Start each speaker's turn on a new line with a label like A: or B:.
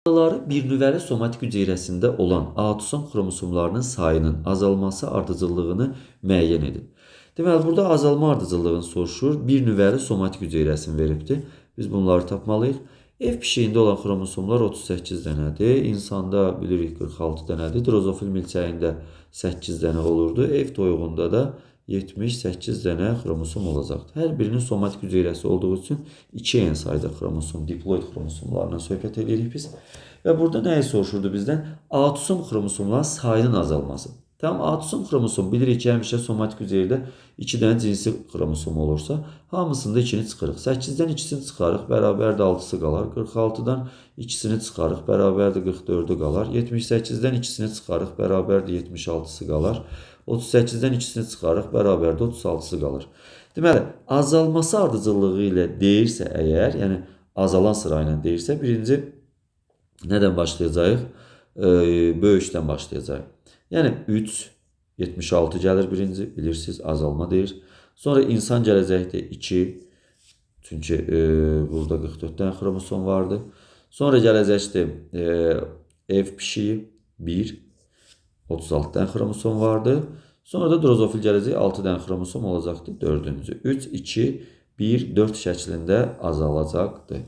A: Bir nüvəli somatik hüceyrəsində olan autosom xromosomlarının sayının azalması ardıcıllığını müəyyən edin. Deməli, burada azalma ardıcıllığını soruşur. Bir nüvəli somatik hüceyrəsini veribdir. Biz bunları tapmalıyıq. Ev pişiyində olan xromosomlar 38 dənədir. İnsanda bilirik 46 dənədir. Drozofil milçəyində 8 dənə olurdu. Ev toyuğunda da 78 dənə xromosom olacaqdır. Hər birinin somatik hüceyrəsi olduğu üçün 2 en sayda xromosom, diploid xromosomlarından söhbət edirik biz. Və burada nəyi soruşurdu bizdən? Autosom xromosomların sayının azalması. Tamam, autosom xromosom bilirik ki, həmişə somatik hüceyrədə 2 dənə cinsi xromosom olursa, hamısında 2-ni çıxırıq. 8-dən 2-sini çıxarıq, bərabərdə 6-sı qalar. 46-dan 2-sini çıxarıq, bərabərdə 44-ü qalar. 78-dən 2-sini çıxarıq, bərabərdə 76-sı qalar. 38-dən 2-sini çıxarıq, bərabərdə 36-sı qalır. Deməli, azalması ardıcıllığı ilə deyirsə əgər, yəni azalan sıra ilə deyirsə, birinci nədən başlayacağıq? Böyükdən başlayacağıq. Yəni 3, 76 gəlir birinci, bilirsiniz, azalma deyir. Sonra insan gələcəkdir 2, çünki burada 44 dənə xromosom vardır. Sonra gələcəkdir ev pişiyi 1, 36 dənə xromosom vardı. Sonra da drozofil gələcək 6 dənə xromosom olacaqdır. 4-cü. 3, 2, 1, 4 şəklində azalacaqdır.